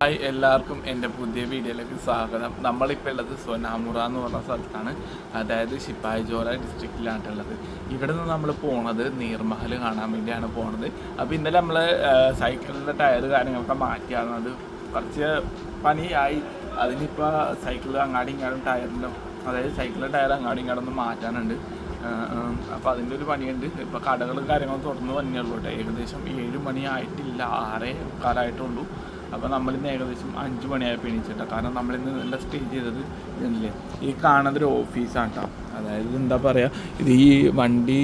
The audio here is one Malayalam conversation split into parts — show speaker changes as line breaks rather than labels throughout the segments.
ഹായ് എല്ലാവർക്കും എൻ്റെ പുതിയ വീഡിയോയിലേക്ക് സ്വാഗതം. നമ്മളിപ്പോൾ ഉള്ളത് സോനാമുറ എന്ന് പറഞ്ഞ സ്ഥലത്താണ്, അതായത് ശിപ്പായി ജോറ ഡിസ്ട്രിക്റ്റിലാണുള്ളത്. ഇവിടെ നിന്ന് നമ്മൾ പോണത് നീർമഹൽ കാണാൻ വേണ്ടിയാണ് പോണത്. അപ്പോൾ ഇന്നലെ നമ്മൾ സൈക്കിളിൻ്റെ ടയർ കാര്യങ്ങളൊക്കെ മാറ്റിയാണ്. അത് കുറച്ച് പണിയായി. അതിനിപ്പോൾ സൈക്കിൾ അങ്ങാടി ഇങ്ങാടും ടയറിൻ്റെ, അതായത് സൈക്കിളിൻ്റെ ടയർ അങ്ങാടി ഇങ്ങാടൊന്നും മാറ്റാനുണ്ട്. അപ്പോൾ അതിൻ്റെ ഒരു പണിയുണ്ട്. ഇപ്പോൾ കടകളും കാര്യങ്ങളും തുറന്നു തന്നെയുള്ളൂ കേട്ടോ. ഏകദേശം 7 മണി ആയിട്ടില്ല, 6:15 അപ്പോൾ നമ്മളിന്ന് ഏകദേശം 5 മണിയായപ്പോൾ എണീച്ചിട്ടാ. കാരണം നമ്മളിന്ന് നല്ല സ്റ്റേ ചെയ്തത് ഇതില്ലേ, ഈ കാണുന്നതൊരു ഓഫീസാണ് കേട്ടോ. അതായത് എന്താ പറയുക, ഇത് ഈ വണ്ടി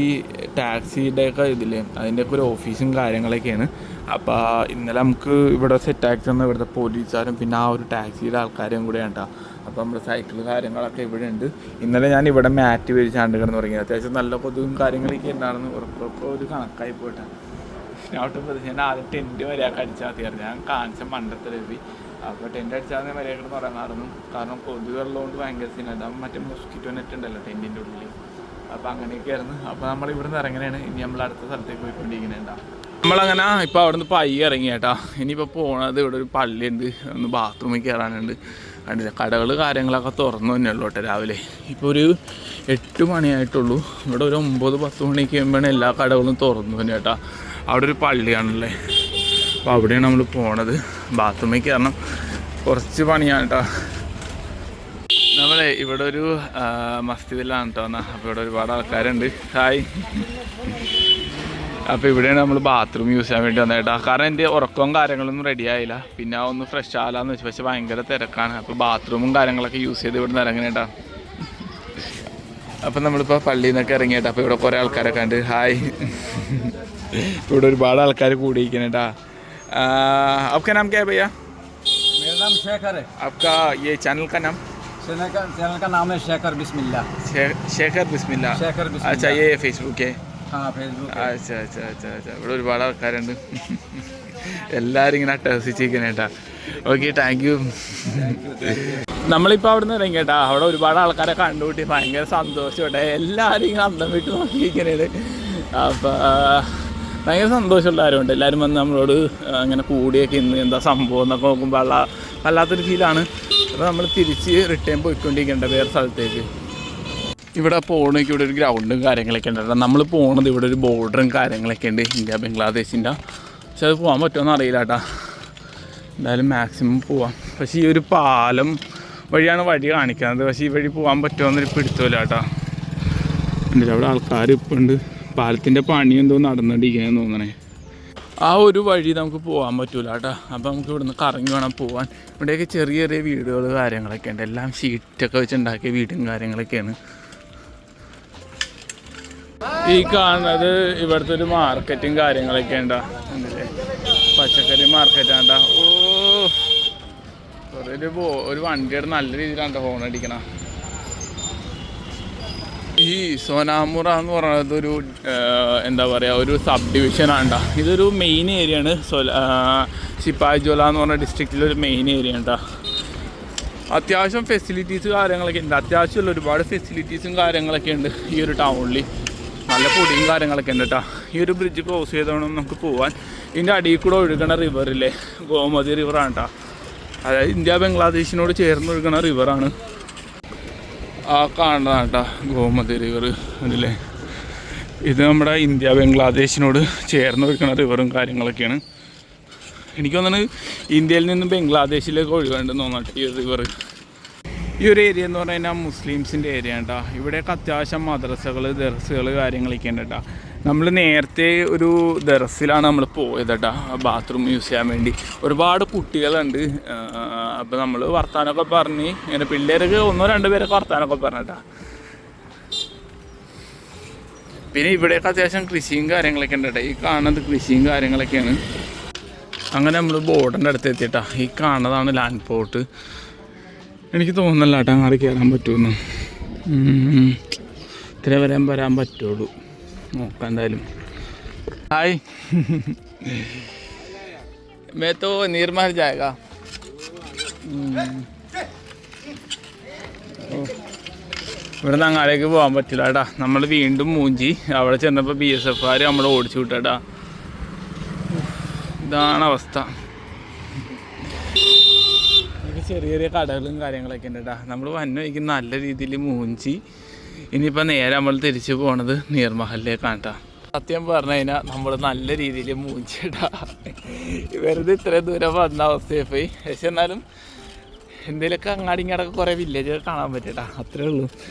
ടാക്സിയുടെയൊക്കെ ഇതില്ലേ, അതിൻ്റെയൊക്കെ ഒരു ഓഫീസും കാര്യങ്ങളൊക്കെയാണ്. അപ്പോൾ ഇന്നലെ നമുക്ക് ഇവിടെ സെറ്റാക്കി തന്ന ഇവിടുത്തെ പോലീസുകാരും പിന്നെ ആ ഒരു ടാക്സിയുടെ ആൾക്കാരും കൂടെയാണ് കേട്ടോ. അപ്പോൾ നമ്മുടെ സൈക്കിൾ കാര്യങ്ങളൊക്കെ ഇവിടെ ഉണ്ട്. ഇന്നലെ ഞാൻ ഇവിടെ മാറ്റ് വിരിച്ചാണ്ട് കിടന്ന് തുടങ്ങി. അത്യാവശ്യം നല്ല കൊതുകും കാര്യങ്ങളൊക്കെ ഉണ്ടായിരുന്നു. ഉറപ്പൊക്കെ ഒരു കണക്കായി പോയിട്ടാണ്. അവിടെ ഞാൻ ആദ്യം ടെൻറ്റ് വരെയൊക്കെ അടിച്ചാൽ മതിയായിരുന്നു. ഞാൻ കാണിച്ച മണ്ടത്തെ രവി. അപ്പോൾ ടെൻറ്റ് അടിച്ചാൽ വരെയൊക്കെ തുടങ്ങാറുന്നു. കാരണം കൊതുക് ഉള്ളതുകൊണ്ട് ഭയങ്കര സീനായിട്ട്. മറ്റേ മൊസ്കിറ്റോ നെറ്റ് ഉണ്ടല്ലോ ടെൻറ്റിൻ്റെ ഉള്ളിൽ. അപ്പോൾ അങ്ങനെയൊക്കെ ആയിരുന്നു. അപ്പോൾ നമ്മൾ ഇവിടുന്ന് ഇറങ്ങണേണ്. ഇനി നമ്മൾ അടുത്ത സ്ഥലത്തേക്ക് പോയിക്കൊണ്ടിരിക്കുന്നുണ്ടാവും. നമ്മളങ്ങനെ ഇപ്പോൾ അവിടെ നിന്ന് പയ്യെ ഇറങ്ങി കേട്ടോ. ഇനിയിപ്പോൾ പോണത് ഇവിടെ ഒരു പള്ളിയുണ്ട്, ഒന്ന് ബാത്റൂമിൽ കയറാനുണ്ട്. കണ്ടില്ല, കടകൾ കാര്യങ്ങളൊക്കെ തുറന്നു തന്നെ ഉള്ളൂ കേട്ടോ. രാവിലെ ഇപ്പോൾ ഒരു 8 മണിയായിട്ടുള്ളൂ. ഇവിടെ ഒരു 9-10 മണിക്ക് കഴിയുമ്പോഴാണ് എല്ലാ കടകളും തുറന്നു തന്നെ കേട്ടോ. അവിടെ ഒരു പള്ളിയാണല്ലേ, അപ്പോൾ അവിടെയാണ് നമ്മൾ പോണത്. ബാത്റൂമിൽ കയറണം, കുറച്ച് പണിയാണ് കേട്ടോ. നമ്മളെ ഇവിടെ ഒരു മസ്ജിദിലാണ് കേട്ടോ. അപ്പോൾ ഇവിടെ ഒരുപാട് ആൾക്കാരുണ്ട്. ഹായ്. അപ്പോൾ ഇവിടെയാണ് നമ്മൾ ബാത്റൂം യൂസ് ചെയ്യാൻ വേണ്ടി വന്നത് കേട്ടോ. കാരണം എൻ്റെ ഉറക്കവും കാര്യങ്ങളൊന്നും റെഡി ആയില്ല. പിന്നെ ഒന്ന് ഫ്രഷ് ആകാമെന്ന് വെച്ചു, പക്ഷെ ഭയങ്കര തിരക്കാണ്. അപ്പോൾ ബാത്റൂമും കാര്യങ്ങളൊക്കെ യൂസ് ചെയ്ത് ഇവിടെ നിന്ന് ഇറങ്ങണേട്ടാ. അപ്പം നമ്മളിപ്പോൾ പള്ളിയിൽ നിന്നൊക്കെ ഇറങ്ങിയേട്ടാ. അപ്പോൾ ഇവിടെ കുറേ ആൾക്കാരൊക്കെ ഉണ്ട്. ഹായ്. ഇവിടെ ഒരുപാട് ആൾക്കാർ കൂടിയിരിക്കണേട്ടാ. आपका नाम क्या है भैया?
मेरा नाम शेखर है.
आपका ये चैनल का नाम?
चैनल का नाम है शेखर बिस्मिल्ला.
शेखर बिस्मिल्ला.
शेखर बिस्मिल्ला.
अच्छा, ये फेसबुक है?
हाँ, फेसबुक.
अच्छा. ഇവിടെ ഒരുപാട് ആൾക്കാരുണ്ട്. എല്ലാവരും ഇങ്ങനെ അട്ടഹസിച്ചിരിക്കണേട്ടാ. Okay, thank you. നമ്മളിപ്പോൾ അവിടെ നിന്ന് ഇറങ്ങിയേട്ടാ. അവിടെ ഒരുപാട് ആൾക്കാരെ കണ്ടുകൂട്ടി ഭയങ്കര സന്തോഷമായിട്ടെ. എല്ലാവരും ഇങ്ങനെ അന്തം വിട്ട് നോക്കിയിരിക്കണേണ്. അപ്പോൾ ഭയങ്കര സന്തോഷമുള്ള കാര്യമുണ്ട്. എല്ലാവരും വന്ന് നമ്മളോട് അങ്ങനെ കൂടിയൊക്കെ ഇന്ന് എന്താ സംഭവം എന്നൊക്കെ നോക്കുമ്പോൾ വല്ലാത്തൊരു ഫീലാണ്. അപ്പോൾ നമ്മൾ തിരിച്ച് റിട്ടേൺ പോയിക്കൊണ്ടിരിക്കേണ്ട വേറെ സ്ഥലത്തേക്ക്. ഇവിടെ പോകണമെങ്കിൽ ഇവിടെ ഒരു ഗ്രൗണ്ടും കാര്യങ്ങളൊക്കെ ഉണ്ട്. നമ്മൾ പോകണത് ഇവിടെ ഒരു ബോർഡറും കാര്യങ്ങളൊക്കെ ഉണ്ട്, ഇന്ത്യ ബംഗ്ലാദേശിൻ്റെ. പക്ഷെ അത് പോകാൻ പറ്റുമോ അറിയില്ല കേട്ടോ. എന്തായാലും മാക്സിമം പോവാം. പക്ഷേ ഈ ഒരു പാലം വഴിയാണ് വഴി കാണിക്കുന്നത്. പക്ഷേ ഈ വഴി പോകാൻ പറ്റുമോയെന്നൊരു പിടുത്തമില്ല കേട്ടോ. ഉണ്ട് അവിടെ ആൾക്കാർ ഇപ്പോൾ ഉണ്ട്. പാലത്തിൻ്റെ പണി എന്തോ നടന്നുകൊണ്ടിരിക്കുകയെന്ന് തോന്നണേ. ആ ഒരു വഴി നമുക്ക് പോകാൻ പറ്റൂല കേട്ടോ. അപ്പോൾ നമുക്ക് ഇവിടുന്ന് കറങ്ങി വേണം പോകാൻ. ഇവിടെയൊക്കെ ചെറിയ ചെറിയ വീടുകൾ കാര്യങ്ങളൊക്കെ ഉണ്ട്. എല്ലാം ഷീറ്റൊക്കെ വെച്ചുണ്ടാക്കിയ വീടും കാര്യങ്ങളൊക്കെയാണ്. ഈ കാണുന്നത് ഇവിടുത്തെ ഒരു മാർക്കറ്റും കാര്യങ്ങളൊക്കെ ഉണ്ടാ, പച്ചക്കറി മാർക്കറ്റാണ്ടാ. ഓ, ഒരു വണ്ടിയുടെ നല്ല രീതിയിലാണ് ഹോൺ അടിക്കണം. ഈ സോനാമുറ എന്ന് പറയുന്നത് ഒരു എന്താ പറയുക, ഒരു സബ് ഡിവിഷനാണ്ടാ. ഇതൊരു മെയിൻ ഏരിയയാണ്. ശിപ്പായി ജോല എന്ന് പറഞ്ഞ ഡിസ്ട്രിക്റ്റിലൊരു മെയിൻ ഏരിയ ഉണ്ടാ. അത്യാവശ്യം ഫെസിലിറ്റീസ് കാര്യങ്ങളൊക്കെ ഉണ്ട്. അത്യാവശ്യമുള്ള ഒരുപാട് ഫെസിലിറ്റീസും കാര്യങ്ങളൊക്കെ ഉണ്ട് ഈ ഒരു ടൗണിൽ. നല്ല പൊടിയും കാര്യങ്ങളൊക്കെ ഉണ്ട് കേട്ടോ. ഈ ഒരു ബ്രിഡ്ജ് ക്രോസ് ചെയ്തോണം നമുക്ക് പോകാൻ. ഇതിൻ്റെ അടിയിൽ കൂടെ ഒഴുകണ റിവറില്ലേ, ഗോമതി റിവറാണ് കേട്ടോ. അതായത് ഇന്ത്യ ബംഗ്ലാദേശിനോട് ചേർന്ന് ഒഴുകണ റിവറാണ്. ആ കാണുന്നതാണ് കേട്ടോ ഗോമതി റിവർ. അതില്ലേ, ഇത് നമ്മുടെ ഇന്ത്യ ബംഗ്ലാദേശിനോട് ചേർന്ന് ഒഴുകണ റിവറും കാര്യങ്ങളൊക്കെയാണ്. എനിക്ക് തോന്നുന്നത് ഇന്ത്യയിൽ നിന്ന് ബംഗ്ലാദേശിലേക്ക് ഒഴുകണ്ടെന്ന് തോന്നട്ടെ ഈ റിവർ. ഈ ഒരു ഏരിയ എന്ന് പറഞ്ഞു കഴിഞ്ഞാൽ മുസ്ലിംസിൻ്റെ ഏരിയ കേട്ടോ. ഇവിടെയൊക്കെ അത്യാവശ്യം മദ്രസകൾ, ദർസുകൾ കാര്യങ്ങളൊക്കെ ഉണ്ട് കേട്ടോ. നമ്മൾ നേരത്തെ ഒരു ദർസിലാണ് നമ്മൾ പോയത് കേട്ടോ, ബാത്റൂം യൂസ് ചെയ്യാൻ വേണ്ടി. ഒരുപാട് കുട്ടികളുണ്ട്. അപ്പോൾ നമ്മൾ വർത്താനമൊക്കെ പറഞ്ഞ് ഇങ്ങനെ പിള്ളേർക്ക് 1-2 പേരൊക്കെ വർത്താനമൊക്കെ പറഞ്ഞിട്ടാ. പിന്നെ ഇവിടെയൊക്കെ അത്യാവശ്യം കൃഷിയും കാര്യങ്ങളൊക്കെ ഉണ്ട് കേട്ടോ. ഈ കാണുന്നത് കൃഷിയും കാര്യങ്ങളൊക്കെയാണ്. അങ്ങനെ നമ്മൾ ബോർഡിൻ്റെ അടുത്ത് എത്തിയിട്ടാ. ഈ കാണുന്നതാണ് ലാൻഡ് പോർട്ട്. എനിക്ക് തോന്നുന്നില്ല കേട്ടോ അങ്ങോട്ട് കയറാൻ പറ്റുമെന്ന്. ഇത്ര വരാൻ പറ്റുള്ളൂ. നോക്കാം എന്തായാലും. ഹായ്. मैं तो निर्मल जाएगा. ഇവിടെ നിന്ന് അങ്ങാടേക്ക് പോകാൻ പറ്റില്ല കേട്ടാ. നമ്മൾ വീണ്ടും മൂഞ്ചി. അവിടെ ചെന്നപ്പോൾ BSFകാർ നമ്മളെ ഓടിച്ചു വിട്ടാ. ഇതാണ് അവസ്ഥ. ചെറിയ ചെറിയ കടകളും കാര്യങ്ങളൊക്കെ ഉണ്ട് കേട്ടോ. നമ്മൾ വന്നു വയ്ക്കുന്ന നല്ല രീതിയിൽ മൂഞ്ചി. ഇനിയിപ്പോൾ നേരെ നമ്മൾ തിരിച്ചു പോണത് നീർമഹലിലേക്കാണ് കേട്ടോ. സത്യം പറഞ്ഞു കഴിഞ്ഞാൽ നമ്മൾ നല്ല രീതിയിൽ മൂഞ്ചിട്ടാ. വെറുതെ ഇത്രയും ദൂരം വന്ന അവസ്ഥയായി പോയി. പക്ഷെ എന്നാലും എന്തെങ്കിലുമൊക്കെ അങ്ങാടി ഇങ്ങോട്ടൊക്കെ കുറേ വില്ലേജൊക്കെ കാണാൻ പറ്റട്ടാ, അത്രേ ഉള്ളൂ.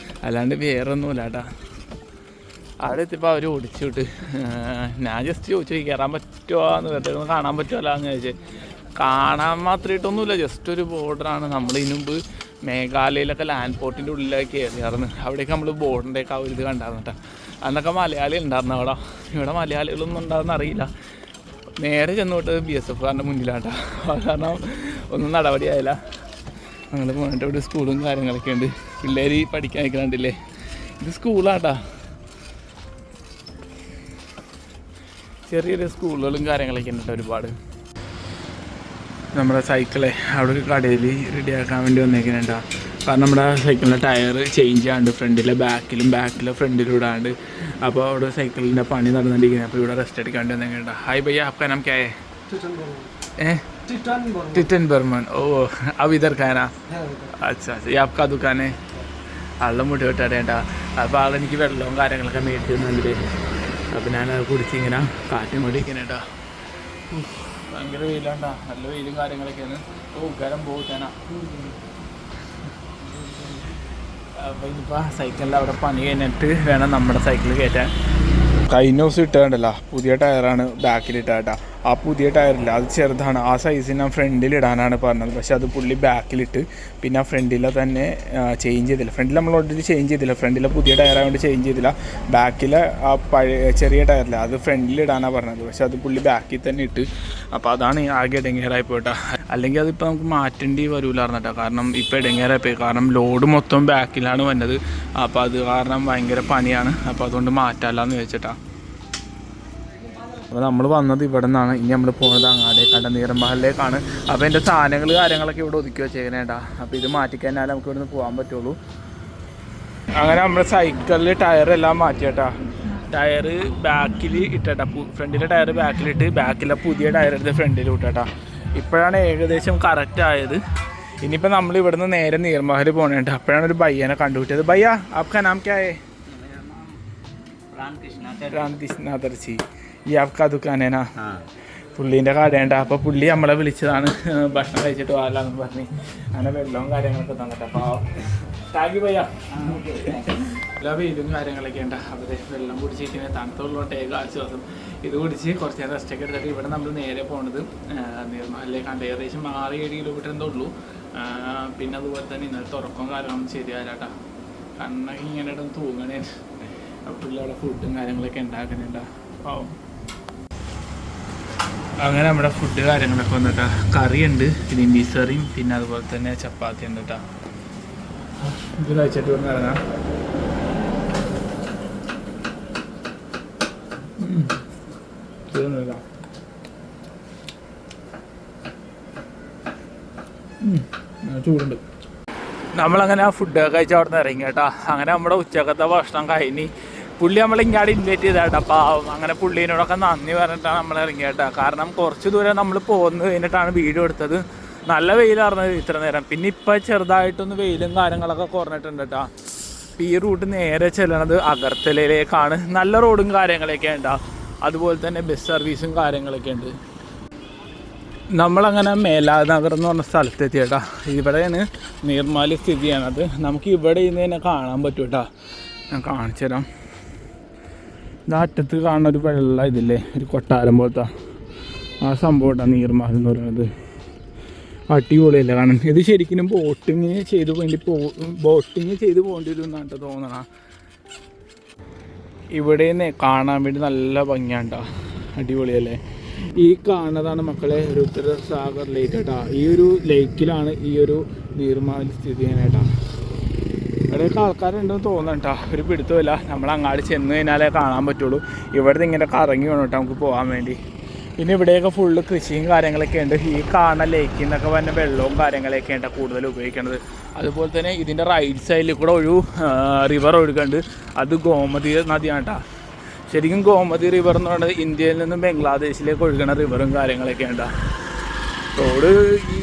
അല്ലാണ്ട് വേറെ ഒന്നുമില്ല കേട്ടാ. അവിടെ എത്തിയപ്പോൾ അവർ ഓടിച്ചു വിട്ട്. ഞാൻ ജസ്റ്റ് ചോദിച്ചു കയറാൻ പറ്റുമോ എന്ന്, വെറുതെ ഒന്ന് കാണാൻ പറ്റുമല്ലോ എന്ന് ചോദിച്ചു. കാണാൻ മാത്രമായിട്ടൊന്നുമില്ല, ജസ്റ്റ് ഒരു ബോർഡറാണ്. നമ്മൾ ഇതിനു മുമ്പ് മേഘാലയയിലൊക്കെ ലാൻഡ് പോർട്ടിൻ്റെ ഉള്ളിലേക്ക് കയറിയായിരുന്നു. അവിടേക്ക് നമ്മൾ ബോർഡിൻ്റെയൊക്കെ ആ ഒരു ഇത് കണ്ടായിരുന്നു കേട്ടോ. അന്നൊക്കെ മലയാളി ഉണ്ടായിരുന്നു അവിടെ. ഇവിടെ മലയാളികളൊന്നും ഉണ്ടാകുന്ന അറിയില്ല. നേരെ ചെന്നോട്ട് BSF കാരൻ്റെ മുന്നിലാട്ടോ. കാരണം ഒന്നും നടപടിയായില്ല. ഞങ്ങൾ പോയിട്ട് ഇവിടെ സ്കൂളും കാര്യങ്ങളൊക്കെ ഉണ്ട്. പിള്ളേർ പഠിക്കാൻ നിൽക്കുന്നുണ്ടല്ലേ. ഇത് സ്കൂളാട്ടാ. ചെറിയ ചെറിയ സ്കൂളുകളും കാര്യങ്ങളൊക്കെ ഉണ്ട് ഒരുപാട്. നമ്മുടെ സൈക്കിളെ അവിടെ ഒരു കടയിൽ റെഡിയാക്കാൻ വേണ്ടി വന്നേക്കുന്നുണ്ടാ. കാരണം നമ്മുടെ സൈക്കിളിൻ്റെ ടയർ ചേഞ്ച് ചെയ്യാണ്ട്, ഫ്രണ്ടിലെ ഫ്രണ്ടിലും ഇടാണ്ട്. അപ്പോൾ അവിടെ സൈക്കിളിൻ്റെ പണി നടന്നുകൊണ്ടിരിക്കുന്നത്. അപ്പോൾ ഇവിടെ റെസ്റ്റ് എടുക്കാണ്ട് വന്നേക്കുന്നുണ്ടാ. ഹായ് ഭയ്യ, आपका नाम क्या है? टिटन बर्मन. ओ अब इधर का है ना? अच्छा, ये आपका दुकान है? വെള്ളം മുട്ടി വിട്ടേട്ടാ. അപ്പോൾ ആളെനിക്ക് വെള്ളവും കാര്യങ്ങളൊക്കെ മേടിച്ചിരുന്നുണ്ട്. അപ്പോൾ ഞാനത് കുടിച്ചിങ്ങനെ കാറ്റും കൂടിയിരിക്കണേട്ടാ. ഭയങ്കര വെയിലാണ്ടാ, നല്ല വെയിലും കാര്യങ്ങളൊക്കെയാണ്. ഗരം പോകത്തേനാ. അപ്പോൾ ഇനിയിപ്പോൾ സൈക്കിളിൻ്റെ അവിടെ പണി കഴിഞ്ഞിട്ട് വേണം നമ്മുടെ സൈക്കിൾ കയറ്റാൻ. കഴിഞ്ഞ ദിവസം ഇട്ടേണ്ടല്ലോ, പുതിയ ടയറാണ് ബാക്കിലിട്ട കേട്ടോ. ആ പുതിയ ടയറില്ല, അത് ചെറുതാണ്. ആ സൈസിന് ഞാൻ ഫ്രണ്ടിലിടാനാണ് പറഞ്ഞത്. പക്ഷെ അത് പുള്ളി ബാക്കിലിട്ട്. പിന്നെ ആ ഫ്രണ്ടിലെ തന്നെ ചേഞ്ച് ചെയ്തില്ല. ഫ്രണ്ടിൽ നമ്മൾ ഓൾറെഡി ചേഞ്ച് ചെയ്തില്ല. ഫ്രണ്ടിലെ പുതിയ ടയറായതുകൊണ്ട് ചേഞ്ച് ചെയ്തില്ല. ബാക്കിലെ ആ പഴയ ചെറിയ ടയറില്ല, അത് ഫ്രണ്ടിലിടാനാണ് പറഞ്ഞത്. പക്ഷെ അത് പുള്ളി ബാക്കിൽ തന്നെ ഇട്ട്. അപ്പോൾ അതാണ് ആകെ ഇടങ്ങേറായി പോയിട്ടാ. അല്ലെങ്കിൽ അതിപ്പോൾ നമുക്ക് മാറ്റേണ്ടി വരൂലായിരുന്നു കേട്ടോ. കാരണം ഇപ്പോൾ ഇടങ്ങേറായി പോയി. കാരണം ലോഡ് മൊത്തം ബാക്കിലാണ് വന്നത്. അപ്പോൾ അത് കാരണം ഭയങ്കര പണിയാണ്. അപ്പോൾ അതുകൊണ്ട് മാറ്റാമല്ലാന്ന് വെച്ചിട്ടാ. അപ്പോൾ നമ്മൾ വന്നത് ഇവിടെ നിന്നാണ്. ഇനി നമ്മൾ പോകുന്നത് അങ്ങാടേക്കാണ്ട് നീർമഹലിലേക്കാണ്. അപ്പോൾ എൻ്റെ സാധനങ്ങൾ കാര്യങ്ങളൊക്കെ ഇവിടെ ഒതുക്കി വെച്ചേക്കണേട്ടാ. അപ്പോൾ ഇത് മാറ്റിക്കഴിഞ്ഞാൽ നമുക്ക് ഇവിടുന്ന് പോകാൻ പറ്റുള്ളൂ. അങ്ങനെ നമ്മൾ സൈക്കിളിൽ ടയറെല്ലാം മാറ്റിയേട്ടാ. ടയർ ബാക്കിൽ ഇട്ടേട്ടാ. ഫ്രണ്ടിലെ ടയർ ബാക്കിലിട്ട് ബാക്കിലെ പുതിയ ടയർ എടുത്ത് ഫ്രണ്ടിൽ വിട്ടേട്ടാ. ഇപ്പോഴാണ് ഏകദേശം കറക്റ്റ് ആയത്. ഇനിയിപ്പോൾ നമ്മൾ ഇവിടുന്ന് നേരെ നീർമഹൽ പോകണേട്ടാ. അപ്പോഴാണ് ഒരു ഭയ്യനെ കണ്ടുപിട്ടത്. ഭയ്യ, आपका नाम क्या है? रामकृष्ण दर्जी. ഈ आपका दुकान है ना? പുള്ളീൻ്റെ കടയുണ്ട. അപ്പോൾ പുള്ളി നമ്മളെ വിളിച്ചതാണ് ഭക്ഷണം കഴിച്ചിട്ട് പോകാമെന്ന് പറഞ്ഞ്. അങ്ങനെ വെള്ളവും കാര്യങ്ങളൊക്കെ തന്നിട്ട്. അപ്പോൾ താങ്ക് യു ഭയ്യ. എല്ലാ വെയിലും കാര്യങ്ങളൊക്കെ ഉണ്ട്. അവർ വെള്ളം കുടിച്ചിരിക്കുന്നത് തണുത്തുള്ളോട്ട് ആശ്വാസം. ഇത് കുടിച്ച് കുറച്ച് നേരം റെസ്റ്റൊക്കെ എടുത്തിട്ട് ഇവിടെ നമ്മൾ നേരെ പോകുന്നത് നീർമഹലിലേക്കാണ്ട്. ഏകദേശം 6-7 കിലോമീറ്റർ എന്തോ ഉള്ളൂ. പിന്നെ അതുപോലെ തന്നെ ഇന്നത്തെ ഉറക്കം കാര്യങ്ങളൊന്നും ശരിയായിട്ടാ. കണ്ണൊക്കെ ഇങ്ങനെ ഇടും തൂങ്ങണേ. പുള്ളി അവിടെ ഫുഡും കാര്യങ്ങളൊക്കെ ഉണ്ടാക്കുന്നുണ്ടാ. പാവം. അങ്ങനെ നമ്മുടെ ഫുഡ് കാര്യങ്ങളൊക്കെ വന്നിട്ടാ. കറിയുണ്ട്, പിന്നെ മീൻ കറിയും, പിന്നെ അതുപോലെ തന്നെ ചപ്പാത്തി ഉണ്ട് കേട്ടോ. ഇത് കഴിച്ചിട്ട് വന്ന് ഇറങ്ങാം. ചൂടുണ്ട്. നമ്മളങ്ങനെ ആ ഫുഡൊക്കെ കഴിച്ച് അവിടെ നിന്ന് ഇറങ്ങി കേട്ടോ. അങ്ങനെ നമ്മുടെ ഉച്ചക്കത്തെ ഭക്ഷണം കഴിഞ്ഞ് പുള്ളി നമ്മളിങ്ങാട് ഇൻവൈറ്റ് ചെയ്താട്ടോ. അപ്പോൾ അങ്ങനെ പുള്ളീനോടൊക്കെ നന്ദി പറഞ്ഞിട്ടാണ് നമ്മൾ ഇറങ്ങിയേട്ടാ. കാരണം കുറച്ച് ദൂരം നമ്മൾ പോകുന്നത് കഴിഞ്ഞിട്ടാണ് വീഡിയോ എടുത്തത്. നല്ല വെയിലായിരുന്നത് ഇത്ര നേരം. പിന്നെ ഇപ്പം ചെറുതായിട്ടൊന്ന് വെയിലും കാര്യങ്ങളൊക്കെ കുറഞ്ഞിട്ടുണ്ട് കേട്ടോ. ഈ റൂട്ട് നേരെ ചെല്ലണത് അഗർത്തലയിലേക്കാണ്. നല്ല റോഡും കാര്യങ്ങളൊക്കെ ഉണ്ടാവും. അതുപോലെ തന്നെ ബസ് സർവീസും കാര്യങ്ങളൊക്കെ ഉണ്ട്. നമ്മളങ്ങനെ മേലാദ് നഗർ എന്ന് പറഞ്ഞ സ്ഥലത്തെത്തി കേട്ടോ. ഇവിടെയാണ് നീർമാലി സ്ഥിതി ചെയ്യണത്. നമുക്ക് ഇവിടെ ഇന്ന് തന്നെ കാണാൻ പറ്റും കേട്ടോ. ഞാൻ കാണിച്ചു തരാം. ഇത് അറ്റത്ത് കാണുന്ന ഒരു വെള്ള ഇതില്ലേ, ഒരു കൊട്ടാരം പോലത്തെ ആ സംഭവം കേട്ടോ നീർമാലി എന്ന് പറയുന്നത്. അടിപൊളിയല്ല കാണാൻ. ഇത് ശരിക്കും ബോട്ടിങ് ചെയ്ത് പോകേണ്ടി വരും എന്നാണ് തോന്നണ. ഇവിടെ നിന്ന് കാണാൻ വേണ്ടി നല്ല ഭംഗിയാണ്ടാ. അടിപൊളിയല്ലേ. ഈ കാണുന്നതാണ് മക്കളെ രുദ്രസാഗർ ലേക്ക് കേട്ടോ. ഈ ഒരു ലേക്കിലാണ് ഈ ഒരു നീർമാലി സ്ഥിതി ചെയ്യാനായിട്ടാ. ഇവിടെയൊക്കെ ആൾക്കാരുണ്ടെന്ന് തോന്നണ്ട, ഒരു പിടുത്തമില്ല. നമ്മൾ അങ്ങാടി ചെന്ന് കഴിഞ്ഞാലേ കാണാൻ പറ്റുള്ളൂ. ഇവിടുന്ന് ഇങ്ങനെ കറങ്ങി വേണം കേട്ടോ നമുക്ക് പോകാൻ വേണ്ടി. പിന്നെ ഇവിടെയൊക്കെ ഫുള്ള് കൃഷിയും കാര്യങ്ങളൊക്കെ ഉണ്ട്. ഈ കാണുന്ന ലേക്കിൽ നിന്നൊക്കെ വന്ന വെള്ളവും കാര്യങ്ങളൊക്കെ ഉണ്ട് കൂടുതൽ ഉപയോഗിക്കുന്നത്. അതുപോലെ തന്നെ ഇതിൻ്റെ റൈറ്റ് സൈഡിൽ കൂടെ ഒരു റിവർ ഒഴുകുന്നുണ്ട്. അത് ഗോമതി നദിയാണ് കേട്ടോ. ശരിക്കും ഗോമതി റിവർ എന്ന് പറയുന്നത് ഇന്ത്യയിൽ നിന്നും ബംഗ്ലാദേശിലേക്ക് ഒഴുകുന്ന റിവറും കാര്യങ്ങളൊക്കെ ഉണ്ട്. റോഡ് ഈ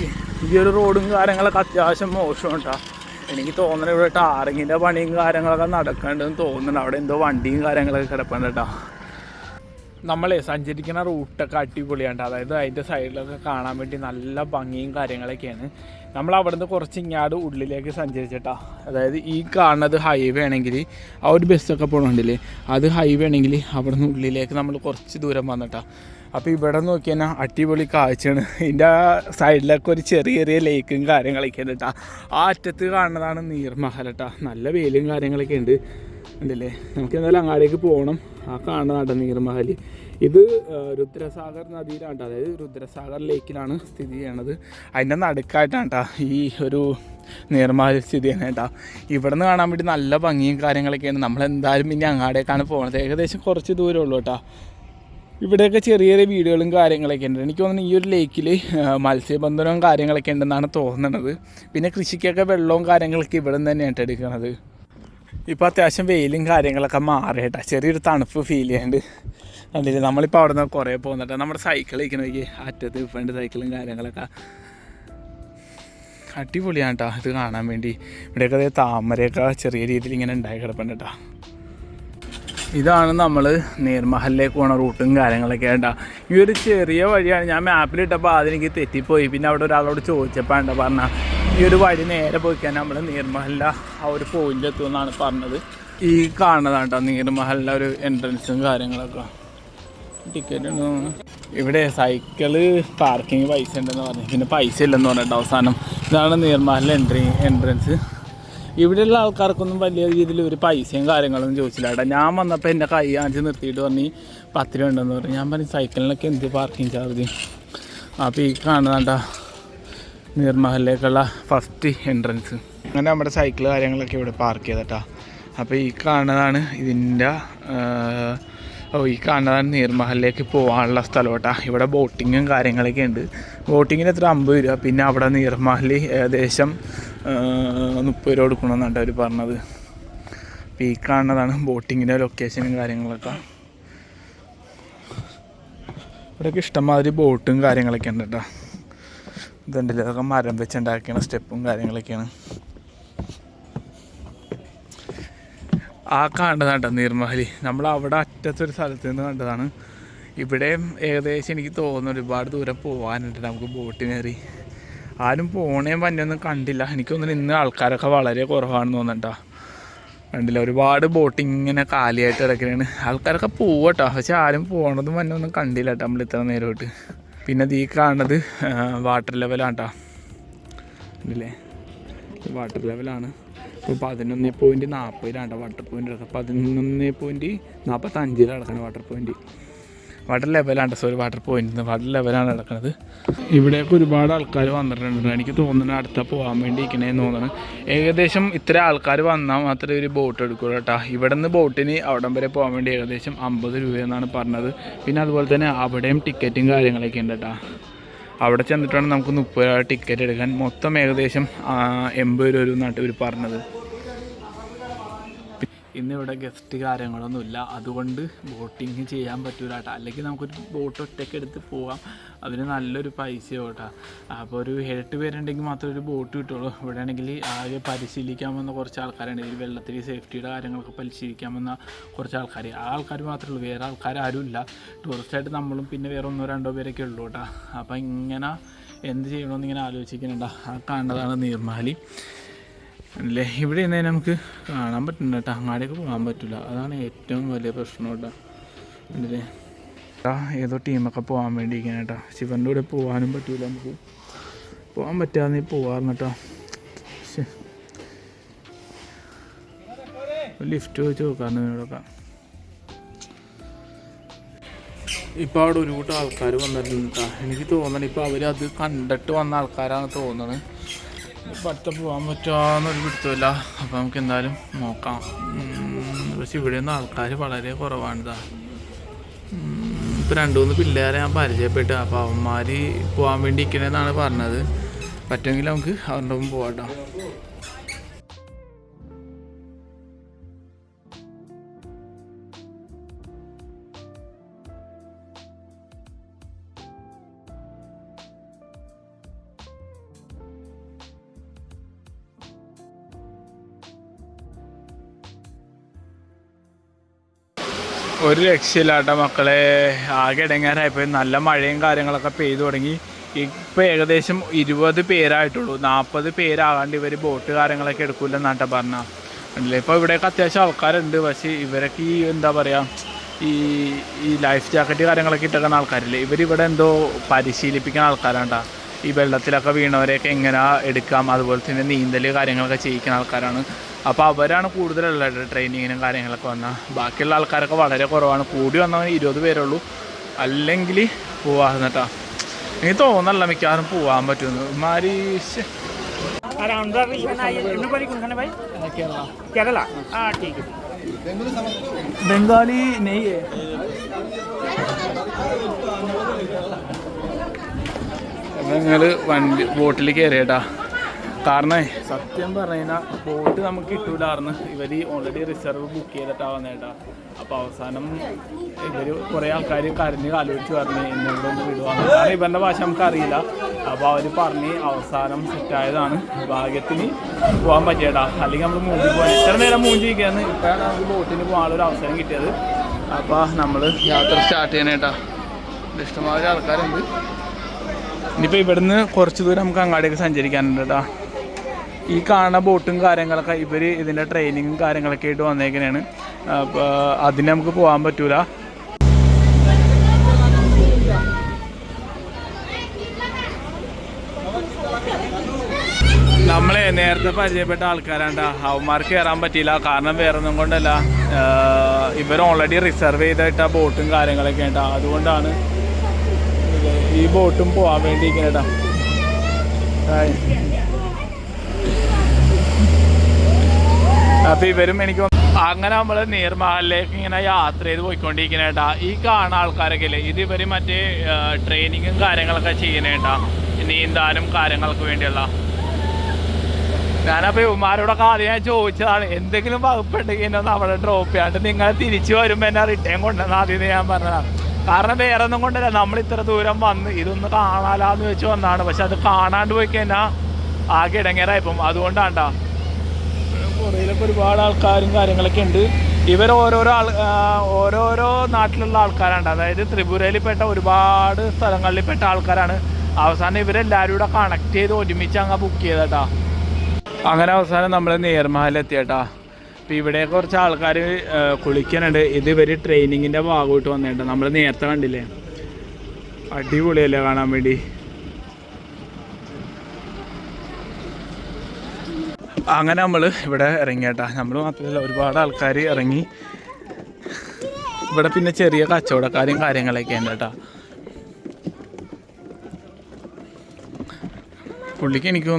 ഈ ഒരു റോഡും കാര്യങ്ങളൊക്കെ അത്യാവശ്യം മോശം കേട്ടോ. എനിക്ക് തോന്നുന്നത് ഇവിടെ ടാറിങ്ങിൻ്റെ പണിയും കാര്യങ്ങളൊക്കെ നടക്കേണ്ടതെന്ന് തോന്നുന്നുണ്ട്. അവിടെ എന്തോ വണ്ടിയും കാര്യങ്ങളൊക്കെ കിടപ്പുണ്ട് കേട്ടോ. നമ്മളെ സഞ്ചരിക്കുന്ന റൂട്ടൊക്കെ അടിപൊളിയാണ്. അതായത് അതിൻ്റെ സൈഡിലൊക്കെ കാണാൻ വേണ്ടി നല്ല ഭംഗിയും കാര്യങ്ങളൊക്കെയാണ്. നമ്മൾ അവിടെ നിന്ന് കുറച്ച് ഇങ്ങാട് ഉള്ളിലേക്ക് സഞ്ചരിച്ചിട്ടാ. അതായത് ഈ കാണുന്നത് ഹൈവേ ആണെങ്കിൽ ആ ഒരു ബസ്സൊക്കെ പോകണമെങ്കിലേ അത് ഹൈവേ ആണെങ്കിൽ അവിടെ നിന്ന് ഉള്ളിലേക്ക് നമ്മൾ കുറച്ച് ദൂരം വന്നിട്ടാ. അപ്പോൾ ഇവിടെ നോക്കി കഴിഞ്ഞാൽ അടിപൊളി കാഴ്ചയാണ്. ഇതിൻ്റെ സൈഡിലൊക്കെ ഒരു ചെറിയ ചെറിയ ലേക്കും കാര്യങ്ങളൊക്കെ ഉണ്ട് കേട്ടോ. ആ അറ്റത്ത് കാണുന്നതാണ് നീർമഹൽ കേട്ടോ. നല്ല വെയിലും കാര്യങ്ങളൊക്കെ ഉണ്ട് ഉണ്ടല്ലേ. നമുക്ക് എന്തായാലും അങ്ങാടേക്ക് പോകണം. ആ കാണുന്നതാണ് നീർമഹൽ. ഇത് രുദ്രസാഗർ നദിയിലാണ്, അതായത് രുദ്രസാഗർ ലേക്കിലാണ് സ്ഥിതി ചെയ്യണത്. അതിൻ്റെ നടുക്കായിട്ടാണ് കേട്ടോ ഈ ഒരു നീർമഹൽ സ്ഥിതി ചെയ്യണത് കേട്ടോ. ഇവിടെ നിന്ന് കാണാൻ വേണ്ടി നല്ല ഭംഗിയും കാര്യങ്ങളൊക്കെയാണ്. നമ്മളെന്തായാലും ഇനി അങ്ങാടേക്കാണ് പോകുന്നത്. ഏകദേശം കുറച്ച് ദൂരമേ ഉള്ളൂ കേട്ടോ. ഇവിടെയൊക്കെ ചെറിയ ചെറിയ വീടുകളും കാര്യങ്ങളൊക്കെ ഉണ്ട്. എനിക്ക് തോന്നുന്നു ഈ ഒരു ലേക്കിൽ മത്സ്യബന്ധനവും കാര്യങ്ങളൊക്കെ ഉണ്ടെന്നാണ് തോന്നുന്നത്. പിന്നെ കൃഷിക്കൊക്കെ വെള്ളവും കാര്യങ്ങളൊക്കെ ഇവിടെ നിന്ന് തന്നെയാണ് എടുക്കുന്നത്. ഇപ്പോൾ അത്യാവശ്യം വെയിലും കാര്യങ്ങളൊക്കെ മാറിയിട്ടാ. ചെറിയൊരു തണുപ്പ് ഫീൽ ചെയ്യാണ്ട് കണ്ടില്ലേ. നമ്മളിപ്പോൾ അവിടെ നിന്ന് കുറേ പോകുന്നുണ്ട്. നമ്മുടെ സൈക്കിൾ വയ്ക്കണമെങ്കിൽ അറ്റത്ത് ഇപ്പോണ്ട് സൈക്കിളും കാര്യങ്ങളൊക്കെ അടിപൊളിയാണ് കേട്ടോ ഇത് കാണാൻ വേണ്ടി. ഇവിടെയൊക്കെ അതേ താമരയൊക്കെ ചെറിയ രീതിയിൽ ഇങ്ങനെ ഉണ്ടായി കിടപ്പുണ്ട് കേട്ടോ. ഇതാണ് നമ്മൾ നീർമഹലിലേക്ക് പോകുന്ന റൂട്ടും കാര്യങ്ങളൊക്കെ കേട്ടോ. ഈ ഒരു ചെറിയ വഴിയാണ്. ഞാൻ മാപ്പിലിട്ടപ്പോൾ അതെനിക്ക് തെറ്റിപ്പോയി. പിന്നെ അവിടെ ഒരാളോട് ചോദിച്ചപ്പോൾ എന്താ പറഞ്ഞാൽ ഈ ഒരു വഴി നേരെ പോയിക്കാൻ നമ്മൾ നീർമഹലിൻ്റെ ആ ഒരു പോയിൻ്റ് എത്തുമെന്നാണ് പറഞ്ഞത്. ഈ കാണുന്നതാണ് കേട്ടോ നീർമഹലിൻ്റെ ഒരു എൻട്രൻസും കാര്യങ്ങളൊക്കെ. ടിക്കറ്റ് ഉണ്ടോ ഇവിടെ? സൈക്കിള് പാർക്കിങ് പൈസ ഉണ്ടെന്ന് പറഞ്ഞു. പിന്നെ പൈസ ഇല്ലെന്ന് പറഞ്ഞിട്ട് അവസാനം ഇതാണ് നീർമഹലിൻ്റെ എൻട്രൻസ്. ഇവിടെയുള്ള ആൾക്കാർക്കൊന്നും വലിയ രീതിയിൽ ഒരു പൈസയും കാര്യങ്ങളൊന്നും ചോദിച്ചില്ല കേട്ടോ. ഞാൻ വന്നപ്പോൾ എൻ്റെ കൈ കാണിച്ച് നിർത്തിയിട്ട് പറഞ്ഞ് 10 രൂപ ഉണ്ടെന്ന് പറഞ്ഞു. ഞാൻ പറഞ്ഞു സൈക്കിളിനൊക്കെ എന്ത് പാർക്കിംഗ് ചാർജ്. അപ്പോൾ ഈ കാണുന്നതാ നീർമഹലിലേക്കുള്ള ഫസ്റ്റ് എൻട്രൻസ്. അങ്ങനെ നമ്മുടെ സൈക്കിൾ കാര്യങ്ങളൊക്കെ ഇവിടെ പാർക്ക് ചെയ്തിട്ടാ. അപ്പോൾ ഈ കാണുന്നതാണ് ഇതിൻ്റെ ഈ കാണുന്നതാണ് നീർമഹലിലേക്ക് പോകാനുള്ള സ്ഥലം കേട്ടോ. ഇവിടെ ബോട്ടിങ്ങും കാര്യങ്ങളൊക്കെ ഉണ്ട്. ബോട്ടിങ്ങിന് എത്ര 50 രൂപ. പിന്നെ അവിടെ നീർമഹൽ ഏകദേശം 30 രൂപ കൊടുക്കണമെന്നാണ് അവർ പറഞ്ഞത്. അപ്പോൾ ഈ കാണുന്നതാണ് ബോട്ടിങ്ങിൻ്റെ ലൊക്കേഷനും കാര്യങ്ങളൊക്കെ. ഇവിടെയൊക്കെ ഇഷ്ടംമാതിരി ബോട്ടും കാര്യങ്ങളൊക്കെ ഉണ്ട് കേട്ടോ. ഇതുണ്ടല്ലോ, അതൊക്കെ മരം വെച്ചുണ്ടാക്കിയ സ്റ്റെപ്പും കാര്യങ്ങളൊക്കെയാണ്. ആ കാണുന്നതാണ് കേട്ടോ നീർമഹൽ. നമ്മൾ അവിടെ അറ്റത്തൊരു സ്ഥലത്ത് നിന്ന് കണ്ടതാണ്. ഇവിടെയും ഏകദേശം എനിക്ക് തോന്നുന്നു ഒരുപാട് ദൂരം പോകാനുണ്ട് നമുക്ക് ബോട്ടിനേറി. ആരും പോണേം പഞ്ഞൊന്നും കണ്ടില്ല. എനിക്ക് തോന്നുന്നു ഇന്ന് ആൾക്കാരൊക്കെ വളരെ കുറവാണെന്ന് തോന്നുന്നുണ്ടോ. കണ്ടില്ല, ഒരുപാട് ബോട്ടിങ് ഇങ്ങനെ കാലിയായിട്ട് കിടക്കുകയാണ്. ആൾക്കാരൊക്കെ പോവട്ടോ, പക്ഷെ ആരും പോകണതും പഞ്ഞൊന്നും കണ്ടില്ല കേട്ടോ നമ്മൾ ഇത്ര നേരമായിട്ട്. പിന്നെ ഈ കാണുന്നത് വാട്ടർ ലെവലാണ് കേട്ടോ. ഉണ്ടല്ലേ, വാട്ടർ ലെവലാണ്. ഇപ്പോൾ 11.40 വാട്ടർ പോയിൻ്റ് കിടക്കുക. 11.45 കിടക്കുന്നത് വാട്ടർ പോയിൻ്റ്. വാട്ടർ ലെവലാണ്, സോറി വാട്ടർ പോയിൻ്റ് വാട്ടർ ലെവലാണ് കിടക്കുന്നത്. ഇവിടേക്ക് ഒരുപാട് ആൾക്കാർ വന്നിട്ടുണ്ട്. എനിക്ക് തോന്നുന്നു അടുത്ത പോകാൻ വേണ്ടി ഇരിക്കണേന്ന് തോന്നുന്നു. ഏകദേശം ഇത്ര ആൾക്കാർ വന്നാൽ മാത്രമേ ഒരു ബോട്ട് എടുക്കുള്ളൂ കേട്ടോ. ഇവിടെ നിന്ന് ബോട്ടിന് അവിടം വരെ പോകാൻ വേണ്ടി ഏകദേശം 50 രൂപയെന്നാണ് പറഞ്ഞത്. പിന്നെ അതുപോലെ തന്നെ അവിടെയും ടിക്കറ്റും കാര്യങ്ങളൊക്കെ ഉണ്ട് കേട്ടോ. അവിടെ ചെന്നിട്ട് വേണം നമുക്ക് 30 രൂപ ടിക്കറ്റ് എടുക്കാൻ. മൊത്തം ഏകദേശം 80 രൂപ എന്നാണ് ഇവർ പറഞ്ഞത്. ഇന്നിവിടെ ഗസ്റ്റ് കാര്യങ്ങളൊന്നുമില്ല, അതുകൊണ്ട് ബോട്ടിങ് ചെയ്യാൻ പറ്റൂല കേട്ടോ. അല്ലെങ്കിൽ നമുക്കൊരു ബോട്ട് ഒറ്റയ്ക്ക് എടുത്ത് പോകാം. അതിന് നല്ലൊരു പൈസ കേട്ടോ. അപ്പോൾ ഒരു 8 പേരുണ്ടെങ്കിൽ മാത്രമേ ഒരു ബോട്ട് കിട്ടുള്ളൂ. ഇവിടെ ആണെങ്കിൽ ആകെ പരിശീലിക്കാൻ വന്ന കുറച്ച് ആൾക്കാരുണ്ട്. ഈ വെള്ളത്തിൽ സേഫ്റ്റിയുടെ കാര്യങ്ങളൊക്കെ പരിശീലിക്കാൻ വന്ന കുറച്ച് ആൾക്കാർ. ആ ആൾക്കാർ മാത്രമേ ഉള്ളൂ, വേറെ ആൾക്കാർ ആരും ഇല്ല. ടൂറിസ്റ്റായിട്ട് നമ്മളും പിന്നെ വേറെ 1-2 പേരൊക്കെ ഉള്ളൂ കേട്ടോ. അപ്പോൾ ഇങ്ങനെ എന്ത് ചെയ്യണമെന്ന് ഇങ്ങനെ ആലോചിക്കുന്നുണ്ടോ. ആ കാണുന്നതാണ് നീർമഹൽ അല്ലേ. ഇവിടെ ഇരുന്നതിന് നമുക്ക് കാണാൻ പറ്റുന്നുണ്ട് കേട്ടോ. അങ്ങാടിയൊക്കെ പോകാൻ പറ്റില്ല, അതാണ് ഏറ്റവും വലിയ പ്രശ്നം കേട്ടോ. അല്ലേ, ഏതോ ടീമൊക്കെ പോകാൻ വേണ്ടി ഇരിക്കണം കേട്ടോ. ശിവൻ്റെ കൂടെ പോകാനും പറ്റില്ല, നമുക്ക് പോകാൻ പറ്റാതെ പോകാറുണ്ട് കേട്ടോ. ലിഫ്റ്റ് വെച്ച് നോക്കാറുണ്ട് ഇവിടെയൊക്കെ. ഇപ്പോൾ അവിടെ ഒരു കൂട്ടം ആൾക്കാർ വന്നിട്ടുണ്ട് കേട്ടോ. എനിക്ക് തോന്നണം ഇപ്പോൾ അവരത് കണ്ടിട്ട് വന്ന ആൾക്കാരാണ് തോന്നുന്നത്. ഇപ്പം അടുത്ത പോകാൻ പറ്റുമോയെന്നൊരു പിടുത്തമില്ല. അപ്പോൾ നമുക്ക് എന്തായാലും നോക്കാം. പക്ഷെ ഇവിടെയൊന്നും ആൾക്കാർ വളരെ കുറവാണിതാ. ഇപ്പോൾ 2-3 പിള്ളേരെ ഞാൻ പരിചയപ്പെട്ടു. അപ്പോൾ അവന്മാർ പോകാൻ വേണ്ടി ഇരിക്കണമെന്നാണ് പറഞ്ഞത്. പറ്റുമെങ്കിൽ നമുക്ക് അവരുടെ ഒപ്പം പോകാം കേട്ടോ. ഒരു രക്ഷയില്ലാട്ടോ മക്കളെ, ആകെ ഇടങ്ങാറായിപ്പോയി. നല്ല മഴയും കാര്യങ്ങളൊക്കെ പെയ്തു തുടങ്ങി. ഇപ്പോൾ ഏകദേശം 20 പേരായിട്ടുള്ളൂ. 40 പേരാകാണ്ട് ഇവർ ബോട്ട് കാര്യങ്ങളൊക്കെ എടുക്കില്ലെന്നാട്ടാ പറഞ്ഞാൽ അല്ലേ. ഇപ്പോൾ ഇവിടെയൊക്കെ അത്യാവശ്യം ആൾക്കാരുണ്ട്. പക്ഷേ ഇവരൊക്കെ ഈ എന്താ പറയുക, ഈ ലൈഫ് ജാക്കറ്റ് കാര്യങ്ങളൊക്കെ ഇട്ടേക്കുന്ന ആൾക്കാരില്ലേ, ഇവരിവിടെ എന്തോ പരിശീലിപ്പിക്കുന്ന ആൾക്കാരാണ്ടാ. ഈ വെള്ളത്തിലൊക്കെ വീണവരെയൊക്കെ എങ്ങനെ എടുക്കാം, അതുപോലെ തന്നെ നീന്തൽ കാര്യങ്ങളൊക്കെ ചെയ്യിക്കുന്ന ആൾക്കാരാണ്. അപ്പോൾ അവരാണ് കൂടുതലുള്ളത് ട്രെയിനിങ്ങിനും കാര്യങ്ങളൊക്കെ വന്നാൽ. ബാക്കിയുള്ള ആൾക്കാരൊക്കെ വളരെ കുറവാണ്. കൂടി വന്നവന് 20 പേരുള്ളൂ. അല്ലെങ്കിൽ പോവാന്നിട്ടാ. എനിക്ക് തോന്നല്ല മിക്കവാറും പോകാൻ പറ്റുമെന്ന്. മാരീഷ് ബംഗാളി നെയ്യ് ഞങ്ങൾ വണ്ടി ബോട്ടിൽ കയറിയേട്ടാ. കാരണം സത്യം പറഞ്ഞു കഴിഞ്ഞാൽ ബോട്ട് നമുക്ക് കിട്ടൂലായിരുന്നു. ഇവർ ഓൾറെഡി റിസർവ് ബുക്ക് ചെയ്തിട്ടാണ് വന്നേട്ടാ. അപ്പോൾ അവസാനം ഇവർ കുറേ ആൾക്കാർ കരഞ്ഞ് കാലുപിടിച്ച് പറഞ്ഞ് എന്നോടൊന്ന് വിടുവാണ്. കാരണം ഇവരുടെ ഭാഷ നമുക്ക് അറിയില്ല. അപ്പോൾ അവർ പറഞ്ഞ് അവസാനം സെറ്റായതാണ്. ഭാഗ്യത്തിന് പോകാൻ പറ്റിയേട്ടാ. അല്ലെങ്കിൽ നമ്മൾ മൂഞ്ചി പോകാൻ എത്ര നേരം മൂഞ്ചി ഇരിക്കുകയെന്ന്. ഇപ്പോഴാണ് നമുക്ക് ബോട്ടിന് പോകാനുള്ളൊരു അവസരം കിട്ടിയത്. അപ്പോൾ നമ്മൾ യാത്ര സ്റ്റാർട്ട് ചെയ്യണേട്ടാ. ഇഷ്ടമായ ആൾക്കാരുണ്ട്. ഇനിയിപ്പോൾ ഇവിടുന്ന് കുറച്ച് ദൂരം നമുക്ക് അങ്ങാടിയൊക്കെ സഞ്ചരിക്കാനുണ്ട് കേട്ടോ. ഈ കാണുന്ന ബോട്ടും കാര്യങ്ങളൊക്കെ ഇവർ ഇതിൻ്റെ ട്രെയിനിങ്ങും കാര്യങ്ങളൊക്കെ ആയിട്ട് വന്നേക്കണേണ്. അപ്പോൾ അതിന് നമുക്ക് പോകാൻ പറ്റൂല. നമ്മളെ നേരത്തെ പരിചയപ്പെട്ട ആൾക്കാരാണ്ടാ. അവന്മാർക്ക് കയറാൻ പറ്റിയില്ല. കാരണം വേറെ ഒന്നും കൊണ്ടല്ല, ഇവർ ഓൾറെഡി റിസർവ് ചെയ്തിട്ട ബോട്ടും കാര്യങ്ങളൊക്കെ ഉണ്ടാ. അതുകൊണ്ടാണ് ഈ ബോട്ടും പോകാൻ വേണ്ടിയിരിക്കണേട്ടാ. അപ്പോൾ ഇവരും എനിക്ക് അങ്ങനെ നമ്മൾ നീർമഹലിലേക്ക് ഇങ്ങനെ യാത്ര ചെയ്ത് പോയിക്കൊണ്ടിരിക്കണേട്ടാ. ഈ കാണുന്ന ആൾക്കാരൊക്കെ ഇല്ലേ, ഇത് ഇവർ മറ്റേ ട്രെയിനിങ്ങും കാര്യങ്ങളൊക്കെ ചെയ്യണേട്ടാ, നീന്താനും കാര്യങ്ങൾക്ക് വേണ്ടിയുള്ള. ഞാനപ്പോൾ ഇവന്മാരോടൊക്കെ ആദ്യം ഞാൻ ചോദിച്ചതാണ്, എന്തെങ്കിലും വകുപ്പുണ്ടെങ്കിൽ എന്നെ അവിടെ ഡ്രോപ്പ് ചെയ്യാണ്ട് നിങ്ങൾ തിരിച്ചു വരുമ്പോൾ എന്നെ റിട്ടേൺ കൊണ്ടുവന്നാൽ ആദ്യം ഞാൻ പറഞ്ഞതാണ്. കാരണം വേറെ ഒന്നും കൊണ്ടല്ല, നമ്മൾ ഇത്ര ദൂരം വന്ന് ഇതൊന്ന് കാണാലാന്ന് വെച്ച് വന്നതാണ്. പക്ഷെ അത് കാണാണ്ട് പോയി കഴിഞ്ഞാൽ ആകെ ഇടങ്ങേറായിപ്പം. അതുകൊണ്ടാണ്ടാ കുറേയിലൊക്കെ ഒരുപാട് ആൾക്കാരും കാര്യങ്ങളൊക്കെ ഉണ്ട്. ഇവർ ഓരോരോ നാട്ടിലുള്ള ആൾക്കാരുണ്ട്. അതായത് ത്രിപുരയിൽപ്പെട്ട ഒരുപാട് സ്ഥലങ്ങളിൽപ്പെട്ട ആൾക്കാരാണ്. അവസാനം ഇവരെല്ലാവരും കൂടെ കണക്ട് ചെയ്ത് ഒരുമിച്ച് അങ്ങ് ബുക്ക് ചെയ്തേട്ടാ. അങ്ങനെ അവസാനം നമ്മൾ നീർമഹലെത്തിയേട്ടാ. അപ്പോൾ ഇവിടെ കുറച്ച് ആൾക്കാർ കുളിക്കാനുണ്ട്. ഇത് ഇവർ ട്രെയിനിങ്ങിൻ്റെ ഭാഗമായിട്ട് വന്നിട്ടുണ്ട്. നമ്മൾ നേരത്തെ കണ്ടില്ലേ, അടിപൊളിയല്ലേ കാണാൻ വേണ്ടി. അങ്ങനെ നമ്മൾ ഇവിടെ ഇറങ്ങിയേട്ടാ. നമ്മൾ മാത്രമല്ല ഒരുപാട് ആൾക്കാർ ഇറങ്ങി. ഇവിടെ പിന്നെ ചെറിയ കച്ചവടക്കാരും കാര്യങ്ങളൊക്കെ ഉണ്ട് കേട്ടോ. പുള്ളിക്ക് എനിക്ക്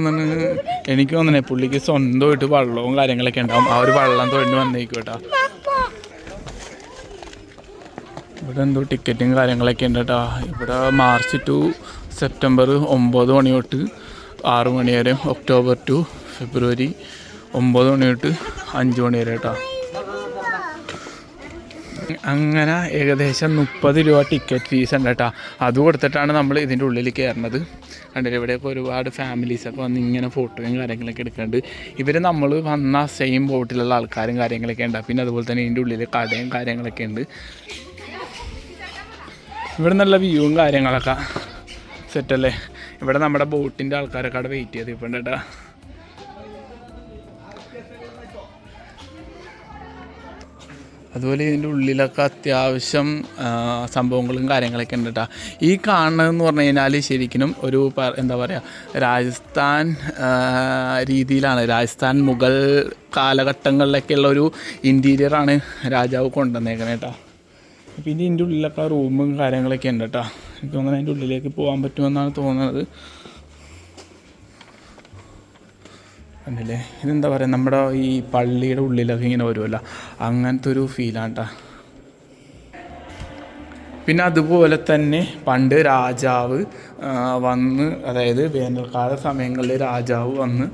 തോന്നണേ പുള്ളിക്ക് സ്വന്തമായിട്ട് വള്ളവും കാര്യങ്ങളൊക്കെ ഉണ്ടാവും. ആ ഒരു വള്ളം തൊഴിൽ വന്നേക്കും കേട്ടോ. ഇവിടെ എന്തോ ടിക്കറ്റും കാര്യങ്ങളൊക്കെ ഉണ്ട് കേട്ടോ. ഇവിടെ മാർച്ച് ടു സെപ്റ്റംബർ 9 മണി തൊട്ട് 6 മണി വരെ, ഒക്ടോബർ ടു ഫെബ്രുവരി 9 മണി തൊട്ട് 5 മണി വരെ കേട്ടോ. അങ്ങനെ ഏകദേശം 30 രൂപ ടിക്കറ്റ് ഫീസ് ഉണ്ട് കേട്ടോ. അത് കൊടുത്തിട്ടാണ് നമ്മൾ ഇതിൻ്റെ ഉള്ളിൽ കയറുന്നത്. കണ്ടില്ല, ഇവിടെയൊക്കെ ഒരുപാട് ഫാമിലീസൊക്കെ വന്ന് ഇങ്ങനെ ഫോട്ടോയും കാര്യങ്ങളൊക്കെ എടുക്കുന്നുണ്ട്. ഇവർ നമ്മൾ വന്ന സെയിം ബോട്ടിലുള്ള ആൾക്കാരും കാര്യങ്ങളൊക്കെ ഉണ്ട്. പിന്നെ അതുപോലെ തന്നെ ഇതിൻ്റെ ഉള്ളിൽ കടയും കാര്യങ്ങളൊക്കെ ഉണ്ട്. ഇവിടെ നല്ല വ്യൂവും കാര്യങ്ങളൊക്കെ സെറ്റല്ലേ. ഇവിടെ നമ്മുടെ ബോട്ടിൻ്റെ ആൾക്കാരൊക്കെ അവിടെ വെയിറ്റ് ചെയ്ത് ഇപ്പം കേട്ടോ. അതുപോലെ ഇതിൻ്റെ ഉള്ളിലൊക്കെ അത്യാവശ്യം സംഭവങ്ങളും കാര്യങ്ങളൊക്കെ ഉണ്ട് കേട്ടോ. ഈ കാണുന്നതെന്ന് പറഞ്ഞു കഴിഞ്ഞാൽ ശരിക്കും ഒരു എന്താ പറയുക, രാജസ്ഥാൻ രീതിയിലാണ്. രാജസ്ഥാൻ മുഗൾ കാലഘട്ടങ്ങളിലൊക്കെയുള്ള ഒരു ഇൻറ്റീരിയറാണ് രാജാവ് കൊണ്ടുവന്നേക്കണേ കേട്ടോ. പിന്നെ ഇതിൻ്റെ ഉള്ളിലൊക്കെ റൂമും കാര്യങ്ങളൊക്കെ ഉണ്ട് കേട്ടോ. എനിക്ക് തോന്നുന്നത് അതിൻ്റെ ഉള്ളിലേക്ക് പോകാൻ പറ്റുമെന്നാണ് തോന്നുന്നത്. കണ്ടില്ലേ, ഇതെന്താ പറയുക, നമ്മുടെ ഈ പള്ളിയുടെ ഉള്ളിലൊക്കെ ഇങ്ങനെ വരുമല്ലോ, അങ്ങനത്തെ ഒരു ഫീലാണ് കേട്ടോ. പിന്നെ അതുപോലെ തന്നെ പണ്ട് രാജാവ് വന്ന്, അതായത് വേനൽക്കാല സമയങ്ങളിൽ രാജാവ് വന്ന്,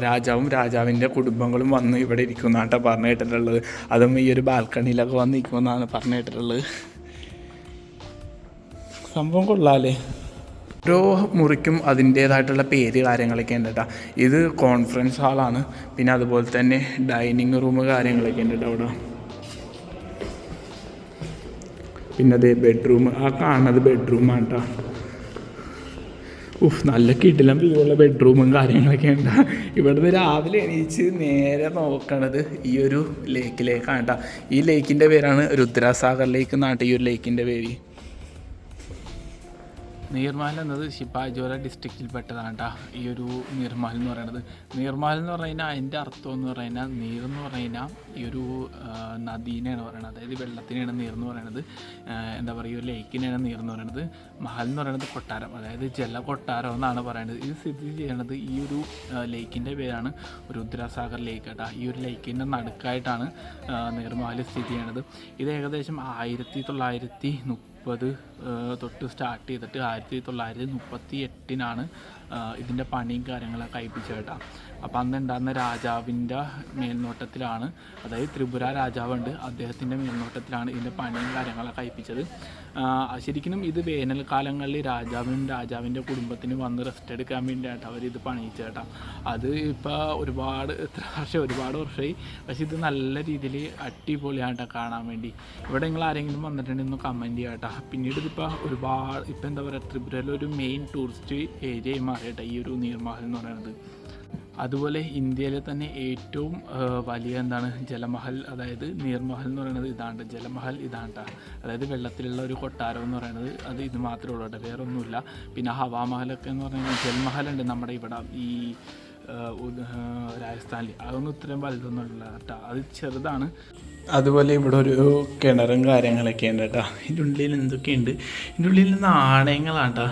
രാജാവും രാജാവിൻ്റെ കുടുംബങ്ങളും വന്ന് ഇവിടെ ഇരിക്കുമെന്നാണ് പറഞ്ഞു കേട്ടിട്ടുള്ളത്. അതും ഈ ഒരു ബാൽക്കണിയിലൊക്കെ വന്ന് ഇരിക്കുമെന്നാണ് പറഞ്ഞു കേട്ടിട്ടുള്ളത്. സംഭവം കൊള്ളാമല്ലേ. ഓരോ മുറിക്കും അതിൻ്റേതായിട്ടുള്ള പേര് കാര്യങ്ങളൊക്കെ ഉണ്ട് കേട്ടോ. ഇത് കോൺഫറൻസ് ഹാളാണ്. പിന്നെ അതുപോലെ തന്നെ ഡൈനിങ് റൂം കാര്യങ്ങളൊക്കെ ഉണ്ട് കേട്ടോ അവിടെ. പിന്നെ അതേ ബെഡ്റൂം, ആ കാണുന്നത് ബെഡ്റൂമാണ് കേട്ടോ. നല്ല കിടിലം വ്യൂള്ള ബെഡ്റൂമും കാര്യങ്ങളൊക്കെ ഉണ്ട്. ഇവിടുന്ന് രാവിലെ എണീച്ച് നേരെ നോക്കണത് ഈ ഒരു ലേക്കിലേക്കാണ് കേട്ടോ. ഈ ലേക്കിൻ്റെ പേരാണ് രുദ്രസാഗർ ലേക്ക് എന്നാണ് ഈ ഒരു ലേക്കിൻ്റെ പേര്. നീർമാൽ എന്നത് ശിപ്പാജോല ഡിസ്ട്രിക്റ്റിൽപ്പെട്ടതാണ് കേട്ടോ ഈ ഒരു നീർമാൽ എന്ന് പറയുന്നത്. നീർമാൽ എന്ന് പറഞ്ഞു കഴിഞ്ഞാൽ അതിൻ്റെ അർത്ഥം എന്ന് പറഞ്ഞു കഴിഞ്ഞാൽ നീർ എന്ന് പറഞ്ഞു കഴിഞ്ഞാൽ ഈ ഒരു നദീനെയാണ് പറയുന്നത്, അതായത് വെള്ളത്തിനെയാണ് നീർ എന്ന് പറയുന്നത്. എന്താ പറയുക, ഒരു ലേക്കിനെയാണ് നീർ എന്ന് പറയുന്നത്. മഹൽ എന്ന് പറയുന്നത് കൊട്ടാരം, അതായത് ജല കൊട്ടാരം എന്നാണ് പറയുന്നത്. ഇത് സ്ഥിതി ചെയ്യണത് ഈ ഒരു ലേക്കിൻ്റെ പേരാണ് രുദ്രസാഗർ ലേക്ക് കേട്ടോ. ഈ ഒരു ലേക്കിൻ്റെ നടുക്കായിട്ടാണ് നീർമാൽ സ്ഥിതി ചെയ്യണത്. ഇത് ഏകദേശം 1930 തൊട്ട് സ്റ്റാർട്ട് ചെയ്തിട്ട് 1938 ഇതിൻ്റെ പണിയും കാര്യങ്ങളൊക്കെ കഴിപ്പിച്ചത് കേട്ടോ. അപ്പം അന്ന് ഉണ്ടാകുന്ന രാജാവിൻ്റെ മേൽനോട്ടത്തിലാണ്, അതായത് ത്രിപുര രാജാവുണ്ട്, അദ്ദേഹത്തിൻ്റെ മേൽനോട്ടത്തിലാണ് ഇതിൻ്റെ പണിയും കാര്യങ്ങളൊക്കെ കഴിപ്പിച്ചത്. ശരിക്കും ഇത് വേനൽക്കാലങ്ങളിൽ രാജാവിൻ്റെ കുടുംബത്തിന് വന്ന് റെസ്റ്റ് എടുക്കാൻ വേണ്ടിയിട്ട് അവരിത് പണിയിച്ചത് കേട്ടോ. അത് ഇപ്പോൾ ഒരുപാട് വർഷമായി, പക്ഷേ ഇത് നല്ല രീതിയിൽ അടിപൊളിയായിട്ടാണ് കാണാൻ വേണ്ടി. ഇവിടെ നിങ്ങൾ ആരെങ്കിലും വന്നിട്ടുണ്ടെങ്കിൽ ഒന്ന് കമൻറ്റ് ചെയ്യാം കേട്ടോ. പിന്നീട് ഇതിപ്പോൾ ഇപ്പം എന്താ പറയുക, ത്രിപുരയിലൊരു മെയിൻ ടൂറിസ്റ്റ് ഏരിയയായി മാറിയിട്ടാണ് ഈ ഒരു നീർമഹൽ എന്ന് പറയുന്നത്. അതുപോലെ ഇന്ത്യയിലെ തന്നെ ഏറ്റവും വലിയ ജലമഹൽ, അതായത് നീർമഹൽ എന്ന് പറയുന്നത് ഇതാണ്, ജലമഹൽ ഇതാണ് കേട്ടോ. അതായത് വെള്ളത്തിലുള്ള ഒരു കൊട്ടാരം എന്ന് പറയുന്നത് അത് ഇത് മാത്രമേ ഉള്ളൂ കേട്ടോ, വേറെ ഒന്നുമില്ല. പിന്നെ ഹവാമഹലൊക്കെ എന്ന് പറഞ്ഞാൽ ജൽമഹലുണ്ട് നമ്മുടെ ഇവിടെ ഈ രാജസ്ഥാനിൽ, അതൊന്നും ഇത്രയും വലുതൊന്നുമില്ല കേട്ടോ, അത് ചെറുതാണ്. അതുപോലെ ഇവിടെ ഒരു കിണറും കാര്യങ്ങളൊക്കെ ഉണ്ട് കേട്ടോ. ഇതിൻ്റെ ഉള്ളിൽ എന്തൊക്കെയുണ്ട്, ഇതിൻ്റെ ഉള്ളിൽ നാണയങ്ങളാണ് കേട്ടോ,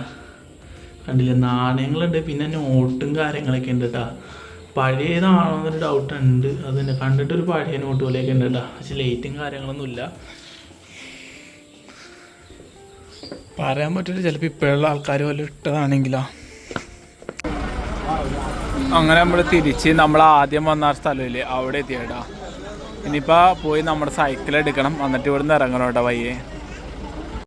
കണ്ടില്ല, നാണയങ്ങളുണ്ട്. പിന്നെ നോട്ടും കാര്യങ്ങളൊക്കെ ഉണ്ട് കേട്ടോ. പഴയതാണോ എന്നൊരു ഡൗട്ട് ഉണ്ട്, അതിന് കണ്ടിട്ടൊരു പഴയ നോട്ട് പോലെയൊക്കെ ഉണ്ട് കേട്ടോ, പക്ഷെ ലൈറ്റും കാര്യങ്ങളൊന്നുമില്ല, പറയാൻ പറ്റില്ല. ചിലപ്പോൾ ഇപ്പോഴുള്ള ആൾക്കാർ വല്ല ഇട്ടതാണെങ്കിലോ. അങ്ങനെ നമ്മൾ ആദ്യം വന്ന സ്ഥലമില്ലേ അവിടെ എത്തിയേട്ടാ. ഇനിയിപ്പോൾ പോയി നമ്മുടെ സൈക്കിൾ എടുക്കണം, എന്നിട്ട് ഇവിടുന്ന് ഇറങ്ങണം കേട്ടോ വയ്യേ.